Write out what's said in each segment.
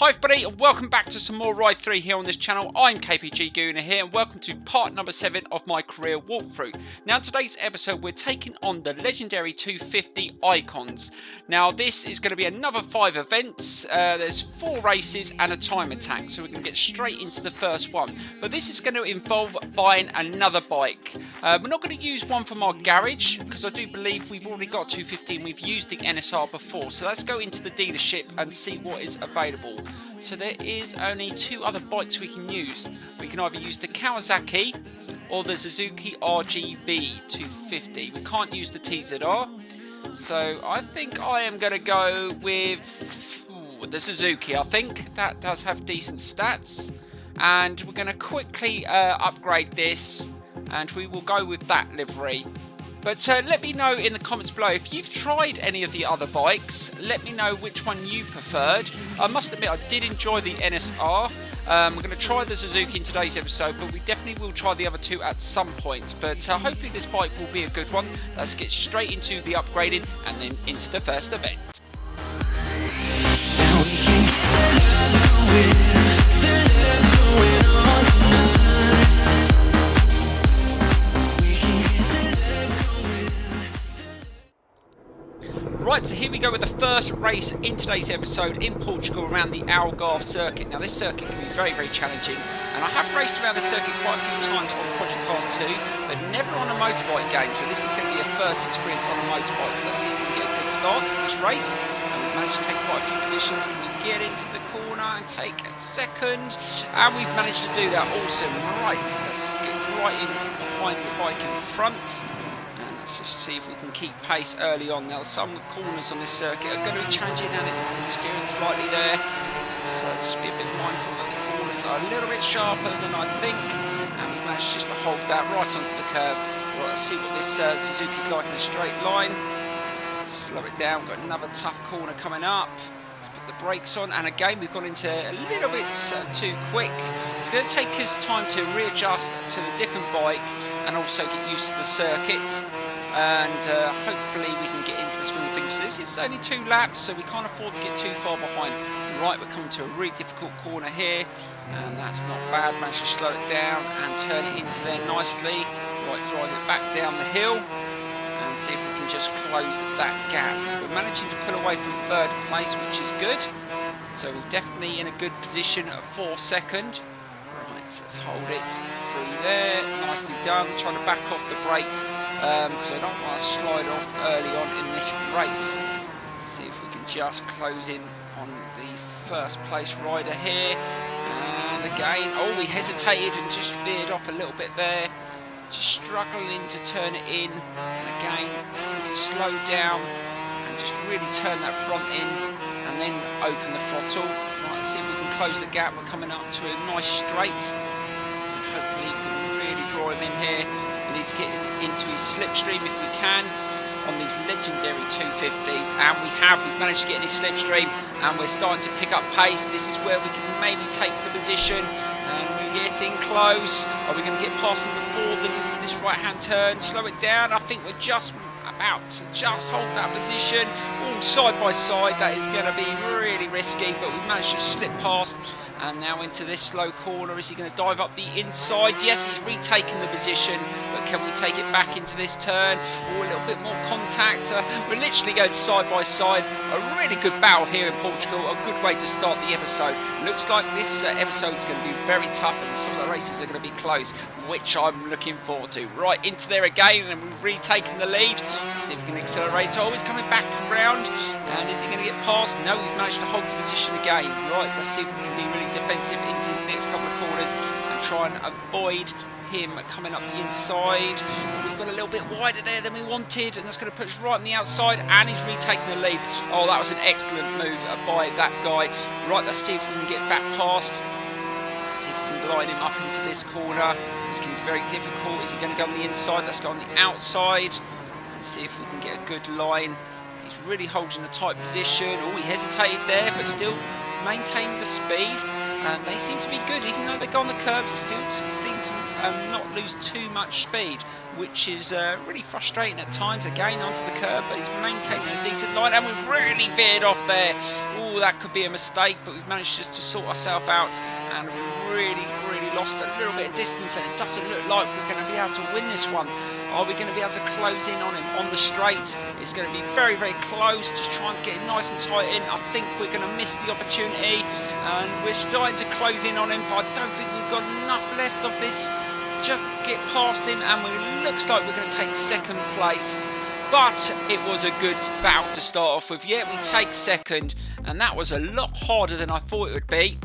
Hi everybody and welcome back to some more Ride 3 here on this channel. I'm KPG-GOONER here and welcome to part number 7 of my career walkthrough. Now in today's episode we're taking on the legendary 250 Icons. Now this is going to be another 5 events, there's 4 races and a time attack, so we're going to get straight into the first one. But this is going to involve buying another bike. We're not going to use one from our garage because I do believe we've already got 250 and we've used the NSR before. So let's go into the dealership and see what is available. So there is only 2 other bikes we can use. We can either use the Kawasaki or the Suzuki RGB 250. We can't use the TZR. So I think I am going to go with the Suzuki. I think that does have decent stats. And we're going to quickly upgrade this and we will go with that livery. But let me know in the comments below if you've tried any of the other bikes. Let me know which one you preferred. I must admit I did enjoy the NSR. We're going to try the Suzuki in today's episode, but we definitely will try the other 2 at some point. But hopefully this bike will be a good one. Let's get straight into the upgrading and then into the first event. Right, so here we go with the first race in today's episode in Portugal around the Algarve circuit. Now this circuit can be very, very challenging, and I have raced around the circuit quite a few times on Project Cars 2, but never on a motorbike game, so this is going to be a first experience on a motorbike. So let's see if we can get a good start to this race. And we've managed to take quite a few positions. Can we get into the corner and take a second? And we've managed to do that. Awesome. Right, let's get right in behind the bike in front. Let's just see if we can keep pace early on. Now some corners on this circuit are going to be changing and it's understeering slightly there. So just be a bit mindful that the corners are a little bit sharper than I think. And we managed just to hold that right onto the curb. Right, let's see what this Suzuki's like in a straight line. Slow it down, got another tough corner coming up. Let's put the brakes on, and again we've gone into a little bit too quick. It's going to take us time to readjust to the different bike and also get used to the circuit. And hopefully we can get into the swing of things. So this is only 2 laps, so we can't afford to get too far behind. Right, we're coming to a really difficult corner here, and that's not bad. Managed to slow it down and turn it into there nicely. Right, drive it back down the hill and see if we can just close that gap. We're managing to pull away from 3rd place, which is good. So we're definitely in a good position for 2nd. Let's hold it through there, nicely done. Trying to back off the brakes because I don't want to slide off early on in this race. Let's see if we can just close in on the 1st place rider here. And again, oh, we hesitated and just veered off a little bit there. Just struggling to turn it in. And again, to slow down and just really turn that front in and then open the throttle. Right, let's see if we can close the gap. We're coming up to a nice straight. Hopefully we can really draw him in here. We need to get into his slipstream if we can on these legendary 250s, and we've managed to get in his slipstream and we're starting to pick up pace. This is where we can maybe take the position, and we're getting close. Are we going to get past him before this right hand turn? Slow it down. I think we're just about to just hold that position all side by side. That is going to be really risky, but we've managed to slip past. And now into this slow corner. Is he going to dive up the inside? Yes, he's retaken the position, but can we take it back into this turn? Or a little bit more contact. We're literally going side by side. A really good battle here in Portugal. A good way to start the episode. Looks like this episode is going to be very tough and some of the races are going to be close, which I'm looking forward to. Right, into there again, and we've retaken the lead. Let's see if we can accelerate. Oh, he's coming back around. And is he going to get past? No, we've managed to hold the position again. Right, let's see if we can be really defensive into these next couple of corners and try and avoid him coming up the inside. We've got a little bit wider there than we wanted, and that's going to put us right on the outside, and he's retaking the lead. Oh, that was an excellent move by that guy. Right, let's see if we can get back past. Let's see if we can glide him up into this corner. This can be very difficult. Is he going to go on the inside? Let's go on the outside and see if we can get a good line. He's really holding a tight position. Oh, he hesitated there, but still maintained the speed. And they seem to be good, even though they go on the curbs. They still seem to and not lose too much speed, which is really frustrating at times. Again, onto the curb, but he's maintaining a decent line, and we've really veered off there. Oh, that could be a mistake, but we've managed just to sort ourselves out, and really lost a little bit of distance, and it doesn't look like we're going to be able to win this one. Are we going to be able to close in on him on the straight? It's going to be very close, just trying to get it nice and tight in. I think we're going to miss the opportunity, and we're starting to close in on him, but I don't think we've got enough left of this. Just get past him, and it looks like we're going to take second place. But it was a good bout to start off with. Yeah, we take second, and that was a lot harder than I thought it would be.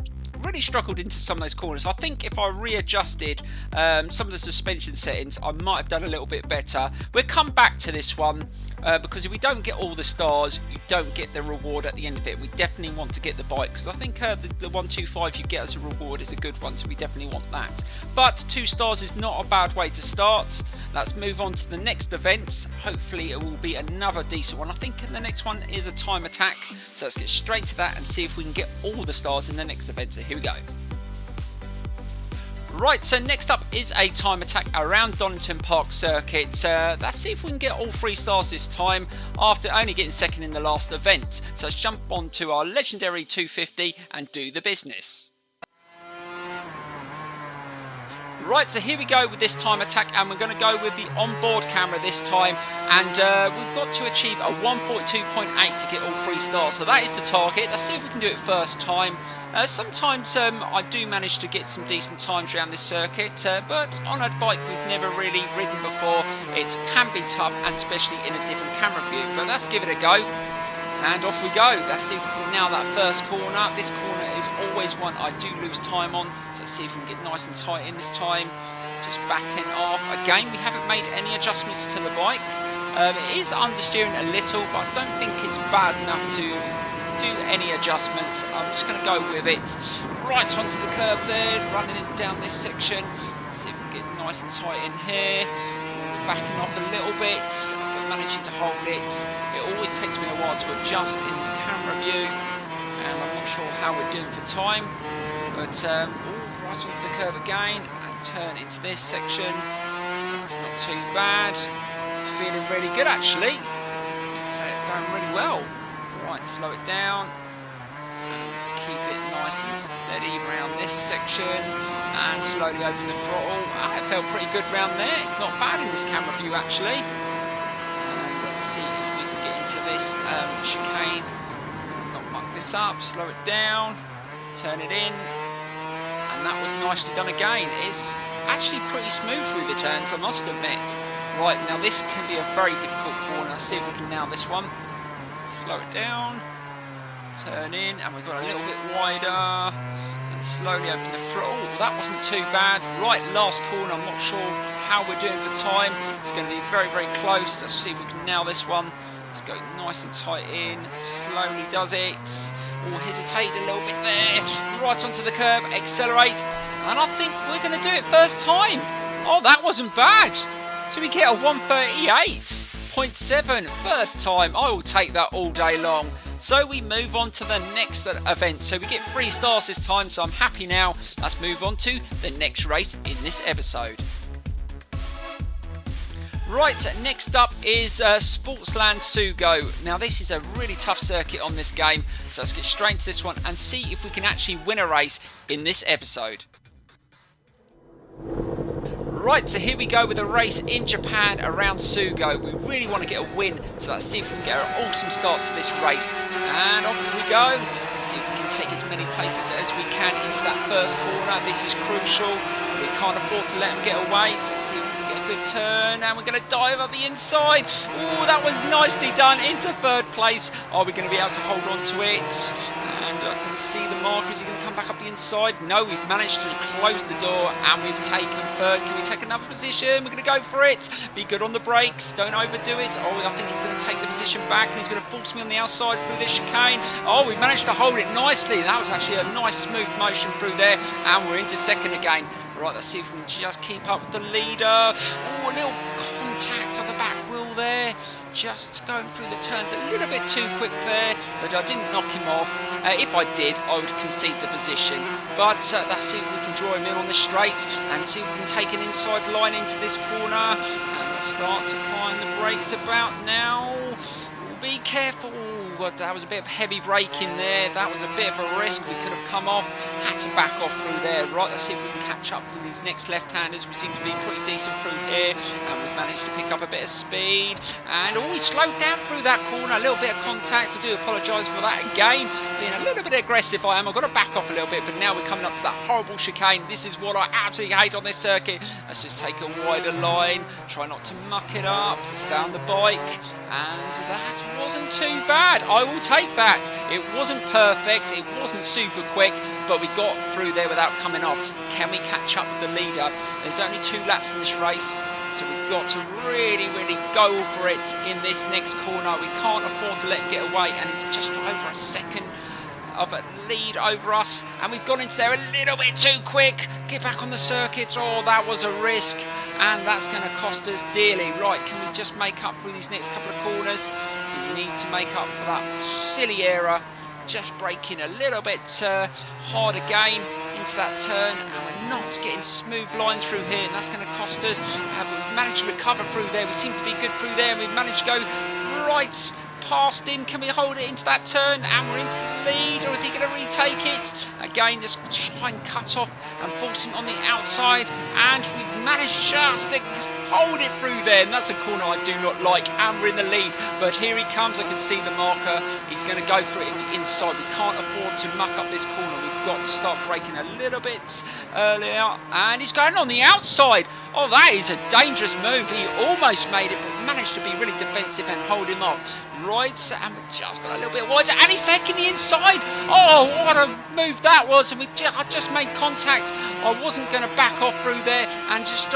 Really struggled into some of those corners. I think if I readjusted some of the suspension settings, I might have done a little bit better. We'll come back to this one because if we don't get all the stars, you don't get the reward at the end of it. We definitely want to get the bike, because I think the 125 you get as a reward is a good one, so we definitely want that. But 2 stars is not a bad way to start. Let's move on to the next event. Hopefully it will be another decent one. I think the next one is a time attack, so let's get straight to that and see if we can get all the stars in the next event. So here we go. Right, so next up is a time attack around Donington Park circuit. Let's see if we can get all 3 stars this time after only getting second in the last event. So let's jump on to our legendary 250 and do the business. Right, so here we go with this time attack, and we're going to go with the onboard camera this time, and we've got to achieve a 142.8 to get all 3 stars, so that is the target. Let's see if we can do it first time. Sometimes I do manage to get some decent times around this circuit, but on a bike we've never really ridden before, it can be tough, and especially in a different camera view, but let's give it a go. And off we go. Let's see if we can nail that first corner. This corner is always one I do lose time on, so let's see if we can get nice and tight in this time. Just backing off. Again, we haven't made any adjustments to the bike. It is understeering a little, but I don't think it's bad enough to do any adjustments. I'm just going to go with it. Right onto the curb there, running it down this section. Let's see if we can get nice and tight in here. Backing off a little bit, but managing to hold it. It always takes me a while to adjust in this camera view, and I'm not sure how we're doing for time, but right onto the curve again and turn into this section. It's not too bad. Feeling really good actually. It's going really well. Right, slow it down. Keep it nice and steady around this section, and slowly open the throttle. It felt pretty good round there. It's not bad in this camera view actually. And let's see if we can get into this chicane. Not muck this up, slow it down, turn it in, and that was nicely done again. It's actually pretty smooth through the turns, I must admit. Right, now this can be a very difficult corner. Let's see if we can nail this one. Slow it down, turn in, and we've got a little bit wider, and slowly open the throttle. Well, that wasn't too bad. Right, last corner, I'm not sure how we're doing for time. It's going to be very close. Let's see if we can nail this one. Let's go nice and tight in, slowly does it. Oh, hesitate a little bit there. Right onto the curb, accelerate, and I think we're going to do it first time. Oh, that wasn't bad. So we get a 138.7 first time. I will take that all day long. So we move on to the next event. So we get 3 stars this time, so I'm happy now. Let's move on to the next race in this episode. Right, next up is Sportsland Sugo. Now this is a really tough circuit on this game, so let's get straight into this one and see if we can actually win a race in this episode. Right, so here we go with a race in Japan around Sugo. We really want to get a win, so let's see if we can get an awesome start to this race. And off we go. Let's see if we can take as many places as we can into that first corner. This is crucial. We can't afford to let them get away, so let's see if we can get a good turn. And we're going to dive up the inside. Oh, that was nicely done into third place. Are we going to be able to hold on to it? And I can see the markers. Are going to come back up the inside? No, we've managed to close the door and we've taken third. Can we take another position? We're going to go for it. Be good on the brakes. Don't overdo it. Oh, I think he's going to take the position back and he's going to force me on the outside through this chicane. Oh, we managed to hold it nicely. That was actually a nice smooth motion through there, and we're into second again. Right, let's see if we can just keep up with the leader. Oh, a little contact on the back wheel there. just going through the turns a little bit too quick there, but I didn't knock him off. If I did, I would concede the position. But let's see if we can draw him in on the straight and see if we can take an inside line into this corner. And let's start applying the brakes about now. Be careful. Well, that was a bit of heavy braking there. That was a bit of a risk. We could have come off. Had to back off through there. Right, let's see if we can catch up with these next left-handers. We seem to be pretty decent through here. And we've managed to pick up a bit of speed. And we slowed down through that corner. A little bit of contact. I do apologise for that again. Being a little bit aggressive I am. I've got to back off a little bit. But now we're coming up to that horrible chicane. This is what I absolutely hate on this circuit. Let's just take a wider line. Try not to muck it up. Stay on the bike. And that wasn't too bad. I will take that. It wasn't perfect. It wasn't super quick, but we got through there without coming off. Can we catch up with the leader? There's only 2 laps in this race, so we've got to really go for it in this next corner. We can't afford to let him get away, and it's just over a second of a lead over us, and we've gone into there a little bit too quick. Get back on the circuit. Oh, that was a risk, and that's going to cost us dearly. Right, can we just make up through these next couple of corners? We need to make up for that silly error. Just braking a little bit hard again into that turn, and we're not getting smooth lines through here, and that's going to cost us. We've managed to recover through there. We seem to be good through there, and we've managed to go right past him. Can we hold it into that turn, and we're into the lead, or is he going to retake it? Again, just try and cut off and force him on the outside, and we've managed just to hold it through there, and that's a corner I do not like, and we're in the lead. But here he comes. I can see the marker. He's going to go for it in the inside. We can't afford to muck up this corner. We've got to start braking a little bit earlier, and he's going on the outside. Oh, that is a dangerous move. He almost made it, but managed to be really defensive and hold him off. Right, and we just got a little bit wider, and he's taking the inside. Oh, what a move that was, and I just made contact. I wasn't going to back off through there, and just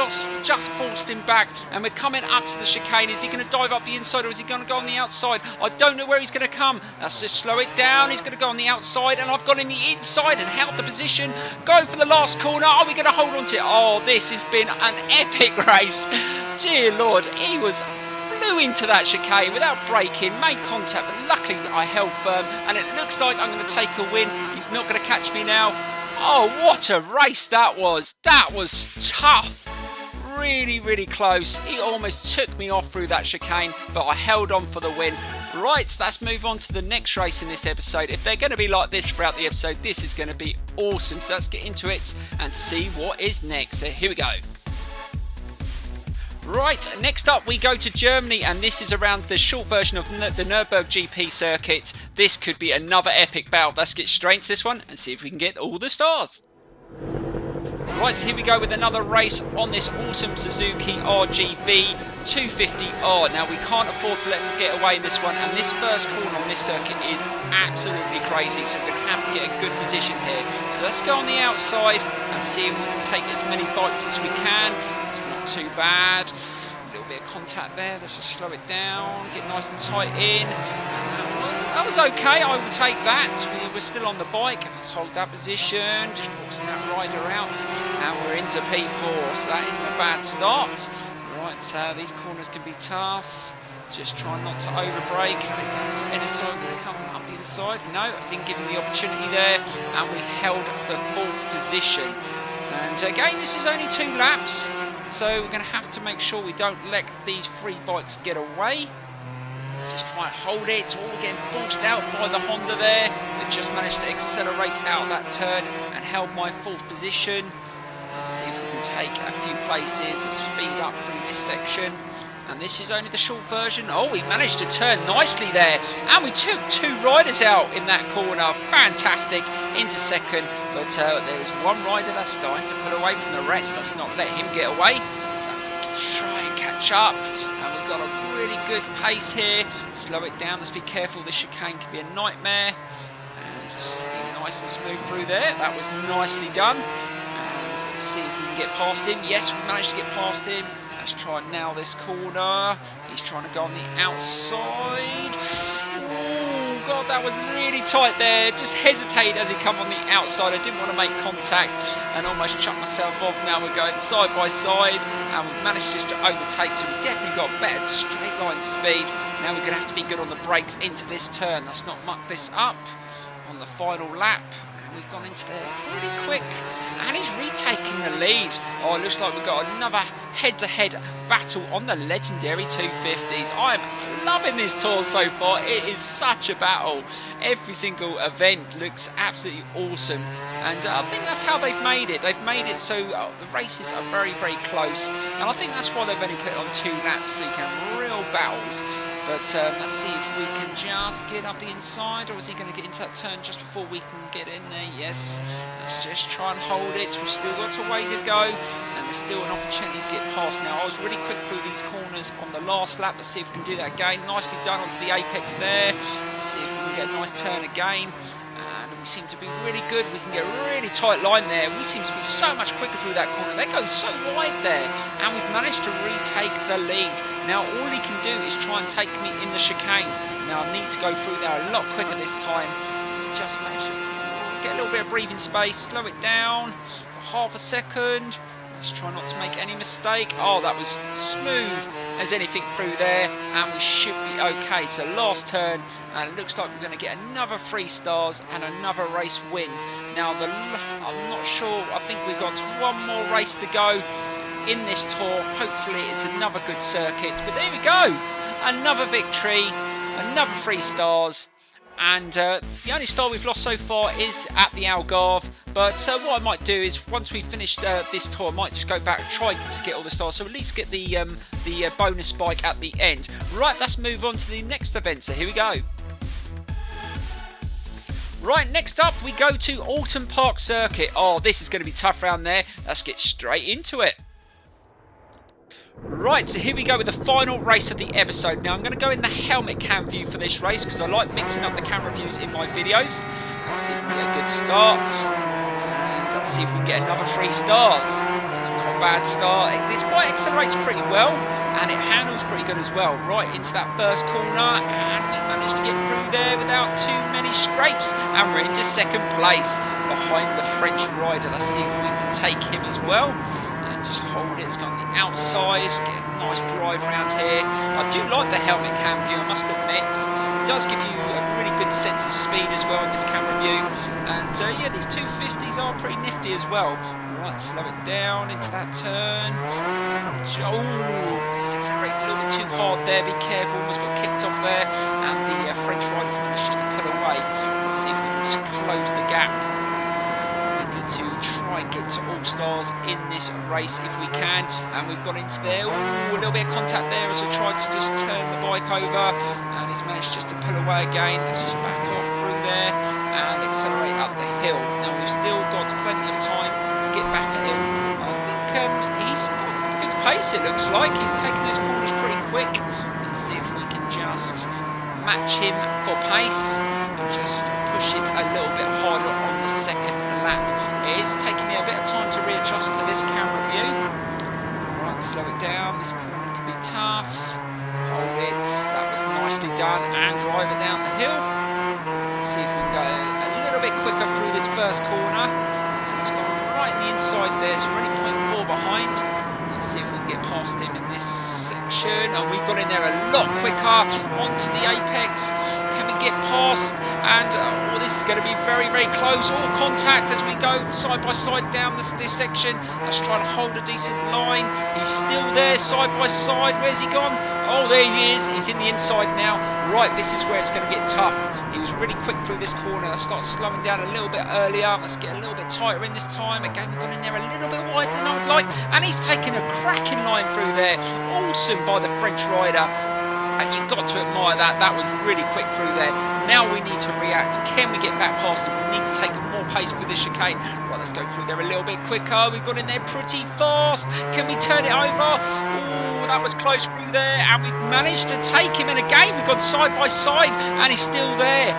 forced him back, and we're coming up to the chicane. Is he going to dive up the inside, or is he going to go on the outside? I don't know where he's going to come. Let's just slow it down. He's going to go on the outside, and I've got him the inside and held the position. Go for the last corner. Are we going to hold on to it? Oh, this has been an epic race. Dear Lord, he flew into that chicane without braking, made contact, but luckily I held firm, and it looks like I'm going to take a win. He's not going to catch me now. Oh, what a race that was. That was tough. Really close. He almost took me off through that chicane, but I held on for the win. Right, so let's move on to the next race in this episode. If they're going to be like this throughout the episode, this is going to be awesome. So let's get into it and see what is next. So here we go. Right, next up we go to Germany, and this is around the short version of the Nurburgring GP circuit. This could be another epic battle. Let's get straight into this one and see if we can get all the stars. Right, so here we go with another race on this awesome Suzuki RGV 250R. Now, we can't afford to let them get away in this one, and this first corner on this circuit is absolutely crazy, so we're going to have to get a good position here. So let's go on the outside and see if we can take as many bites as we can. It's not too bad. A little bit of contact there. Let's just slow it down, get nice and tight in. That was okay, I will take that. We're still on the bike. Let's hold that position, just forcing that rider out. And we're into P4, so that isn't a bad start. Right, these corners can be tough. Just try not to overbrake. Is that inner side going to come up the inside? No, I didn't give him the opportunity there. And we held the 4th position. And again, this is only 2 laps. So we're going to have to make sure we don't let these 3 bikes get away. Let's just try and hold it. Oh, we're getting forced out by the Honda there. We just managed to accelerate out that turn and held my 4th position. Let's see if we can take a few places and speed up through this section. And this is only the short version. Oh, we managed to turn nicely there. And we took 2 riders out in that corner. Fantastic. Into second. But there is one rider that's starting to pull away from the rest. Let's not let him get away. So let's try and catch up. And we've got a really good pace here. Slow it down. Let's be careful. This chicane can be a nightmare. And just be nice and smooth through there. That was nicely done. And let's see if we can get past him. Yes, we managed to get past him. Let's try and nail this corner. He's trying to go on the outside. Oh, God, that was really tight there. Just hesitated as he come on the outside. I didn't want to make contact and almost chuck myself off. Now we're going side by side, and we've managed just to overtake, so we've definitely got better straight line speed. Now we're going to have to be good on the brakes into this turn. Let's not muck this up on the final lap. And we've gone into there pretty quick. And he's retaking the lead. Oh, it looks like we've got another head-to-head battle on the legendary 250s. I'm loving this tour so far. It is such a battle. Every single event looks absolutely awesome. And I think that's how they've made it. They've made it so the races are very, very close. And I think that's why they've only put it on 2 laps, so you can have real battles. But let's see if we can just get up the inside, or is he going to get into that turn just before we can get in there? Yes. Let's just try and hold it. We've still got a way to go, and there's still an opportunity to get past. Now, I was really quick through these corners on the last lap. Let's see if we can do that again. Nicely done onto the apex there. Let's see if we can get a nice turn again. We seem to be really good. We can get a really tight line there. We seem to be so much quicker through that corner. They go so wide there, and we've managed to retake the lead. Now all he can do is try and take me in the chicane. Now I need to go through there a lot quicker this time. Just managed to get a little bit of breathing space, slow it down for half a second. Let's try not to make any mistake. Oh, that was smooth as anything through there, and we should be okay. So last turn, and it looks like we're going to get another 3 stars and another race win. Now, I'm not sure. I think we've got one more race to go in this tour. Hopefully, it's another good circuit. But there we go. Another victory, another 3 stars. And the only star we've lost so far is at the Algarve. But what I might do is, once we finish this tour, I might just go back and try to get all the stars, so at least get the bonus spike at the end. Right, let's move on to the next event. So here we go. Right, next up we go to Oulton Park Circuit. Oh, this is going to be tough round there. Let's get straight into it. Right, so here we go with the final race of the episode. Now I'm going to go in the helmet cam view for this race because I like mixing up the camera views in my videos. Let's see if we can get a good start. And let's see if we can get another 3 stars. It's not a bad start. This bike accelerates pretty well and it handles pretty good as well. Right into that first corner, and we managed to get through there without too many scrapes, and we're into 2nd place behind the French rider. Let's see if we can take him as well. Just hold it. It's got on the outside. Get a nice drive around here. I do like the helmet cam view, I must admit. It does give you a really good sense of speed as well in this camera view. And yeah, these 250s are pretty nifty as well. Right, slow it down into that turn. Oh, just accelerate a little bit too hard there. Be careful. Almost got kicked off there. And the French riders managed just to pull away. Let's see if we can just close the gap. To try and get to all stars in this race if we can, and we've got into there. Ooh, a little bit of contact there as I tried to just turn the bike over, and he's managed just to pull away again. Let's just back off through there and accelerate up the hill. Now we've still got plenty of time to get back at him. I think he's got good pace, it looks like. He's taking those corners pretty quick. Let's see if we can just match him for pace and just push it a little bit harder on the 2nd lap. It is taking me a bit of time to readjust to this camera view. Right, slow it down. This corner can be tough. Hold it. That was nicely done. And drive it down the hill. Let's see if we can go a little bit quicker through this first corner. And he's gone right in the inside there, so we're only 0.4 behind. Let's see if we can get past him in this section. And we've got in there a lot quicker onto the apex. Can we get past? And this is going to be very, very close. All contact as we go side by side down this section. Let's try to hold a decent line. He's still there side by side. Where's he gone? Oh, there he is. He's in the inside now. Right, this is where it's going to get tough. He was really quick through this corner. Let's start slowing down a little bit earlier. Let's get a little bit tighter in this time. Again, we've gone in there a little bit wider than I would like. And he's taken a cracking line through there. Awesome by the French rider. And you've got to admire that. That was really quick through there. Now we need to react. Can we get back past him? We need to take more pace through this chicane. Right, let's go through there a little bit quicker. We've got in there pretty fast. Can we turn it over? Oh, that was close through there. And we've managed to take him in again. We've gone side by side. And he's still there.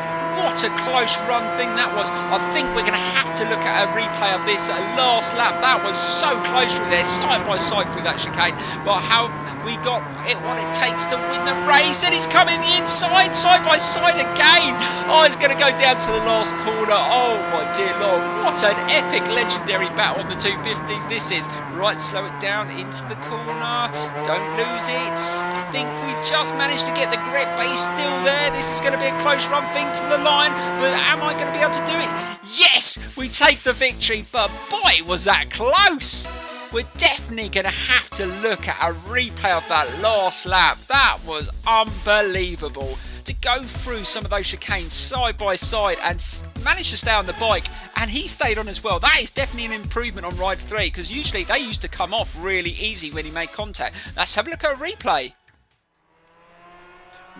What a close run thing that was. I think we're going to have to look at a replay of this last lap. That was so close through there, side by side through that chicane. But how we got it, what it takes to win the race, and it's coming the inside, side by side again. Oh, it's going to go down to the last corner. Oh my dear Lord, what an epic legendary battle on the 250s this is. Right, slow it down into the corner. Don't lose it. I think we just managed to get the grip, but he's still there. This is going to be a close run thing to the line, but am I going to be able to do it? Yes, we take the victory, but boy, was that close. We're definitely going to have to look at a replay of that last lap. That was unbelievable. To go through some of those chicanes side by side and manage to stay on the bike, and he stayed on as well. That is definitely an improvement on ride 3, because usually they used to come off really easy when he made contact. Let's have a look at a replay.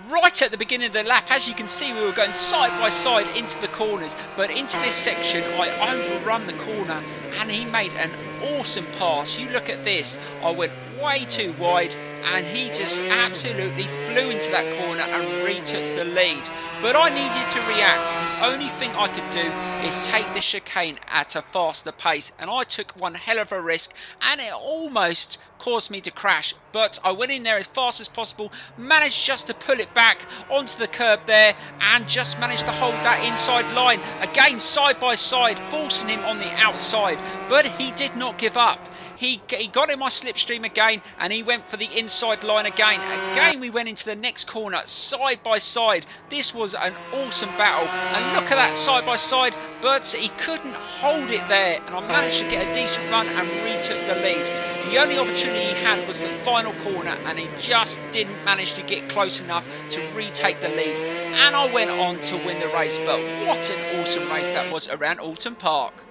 Right at the beginning of the lap, as you can see, we were going side by side into the corners, but into this section I overrun the corner and he made an awesome pass. You look at this, I went way too wide and he just absolutely flew into that corner and retook the lead. But I needed to react. The only thing I could do is take this chicane at a faster pace, and I took one hell of a risk and it almost caused me to crash, but I went in there as fast as possible, managed just to pull it back onto the curb there and just managed to hold that inside line. Again, side by side, forcing him on the outside, but he did not give up. He got in my slipstream again and he went for the inside line again. Again, we went into the next corner side by side. This was an awesome battle, and look at that side by side, but he couldn't hold it there, and I managed to get a decent run and retook the lead. The only opportunity he had was the final corner and he just didn't manage to get close enough to retake the lead, and I went on to win the race. But what an awesome race that was around Oulton Park.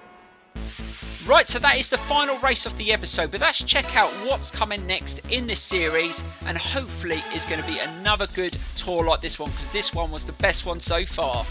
Right, so that is the final race of the episode, but let's check out what's coming next in this series, and hopefully it's going to be another good tour like this one, because this one was the best one so far.